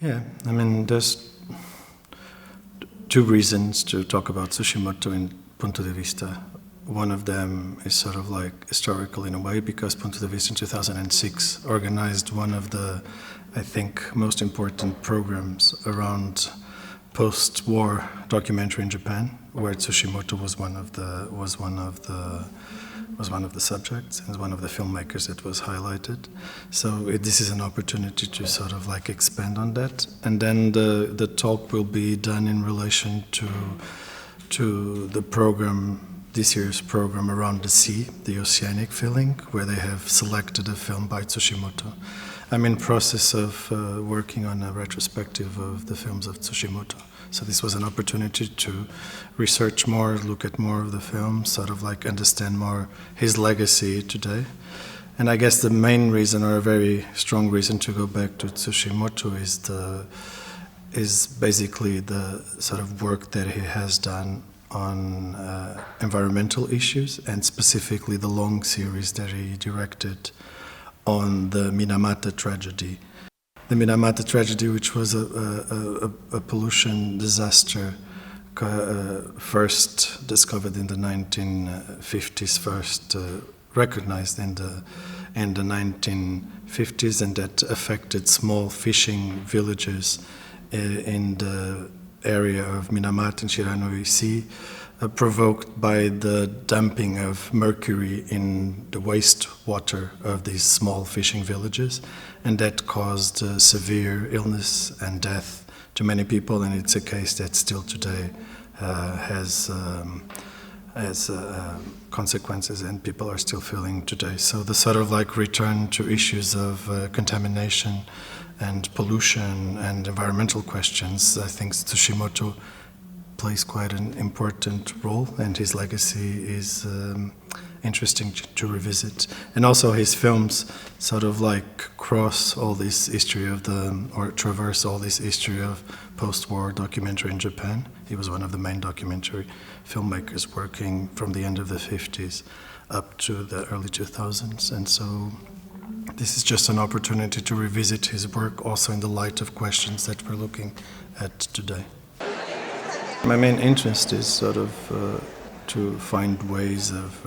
Yeah, I mean, there's two reasons to talk about Tsushimoto in Punto de Vista. One of them is sort of like historical in a way, because Punto de Vista in 2006 organized one of the, I think, most important programs around post-war documentary in Japan, where Tsushimoto was one of the subjects and one of the filmmakers that was highlighted. So this is an opportunity to sort of like expand on that. And then the talk will be done in relation to the program, this year's program around the sea, the oceanic feeling, where they have selected a film by Tsushimoto. I'm in process of working on a retrospective of the films of Tsushimoto. So this was an opportunity to research more, look at more of the films, sort of like understand more his legacy today. And I guess the main reason, or a very strong reason, to go back to Tsushimoto is basically the sort of work that he has done on environmental issues, and specifically the long series that he directed on the Minamata tragedy. The Minamata tragedy, which was a pollution disaster first discovered in the 1950s, first recognized in the 1950s, and that affected small fishing villages in the area of Minamata and Shiranui Sea, provoked by the dumping of mercury in the wastewater of these small fishing villages, and that caused severe illness and death to many people, and it's a case that still today has consequences, and people are still feeling today. So the sort of like return to issues of contamination and pollution and environmental questions, I think Tsushimoto plays quite an important role, and his legacy is interesting to revisit. And also his films sort of like cross all this history of or traverse all this history of post-war documentary in Japan. He was one of the main documentary filmmakers working from the end of the 50s up to the early 2000s. And so this is just an opportunity to revisit his work, also in the light of questions that we're looking at today. My main interest is sort of to find ways of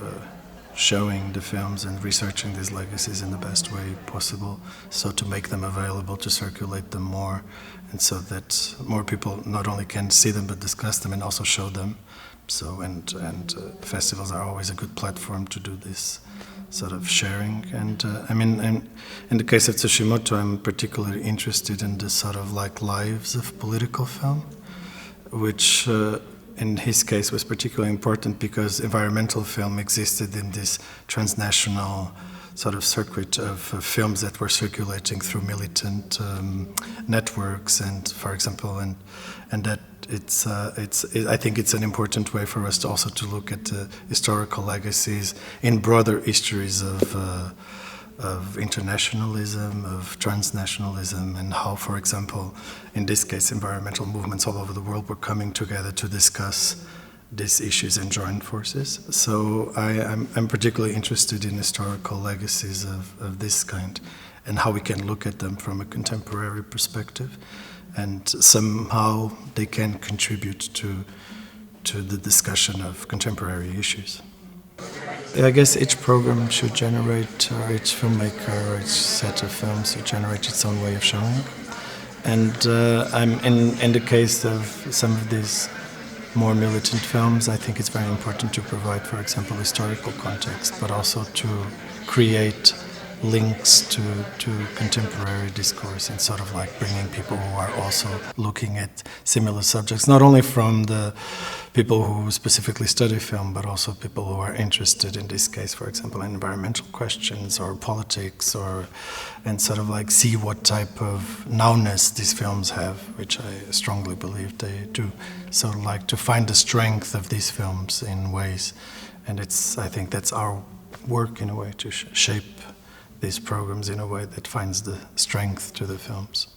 showing the films and researching these legacies in the best way possible, so to make them available, to circulate them more, and so that more people not only can see them but discuss them and also show them. So and festivals are always a good platform to do this sort of sharing. And I mean, in the case of Tsushimoto, I'm particularly interested in the sort of like lives of political film, which in his case was particularly important because environmental film existed in this transnational sort of circuit of films that were circulating through militant networks, and for example, and that I think it's an important way for us to also to look at historical legacies in broader histories of internationalism, of transnationalism, and how, for example, in this case, environmental movements all over the world were coming together to discuss these issues and join forces. So I'm particularly interested in historical legacies of this kind, and how we can look at them from a contemporary perspective, and somehow they can contribute to the discussion of contemporary issues. I guess each program should generate, or each filmmaker, or each set of films should generate its own way of showing. And I'm in the case of some of these more militant films, I think it's very important to provide, for example, historical context, but also to create links to contemporary discourse, and sort of like bringing people who are also looking at similar subjects, not only from the people who specifically study film, but also people who are interested, in this case, for example, in environmental questions or politics, and sort of like see what type of nowness these films have, which I strongly believe they do. So like to find the strength of these films in ways, and I think that's our work in a way, to shape these programs in a way that finds the strength to the films.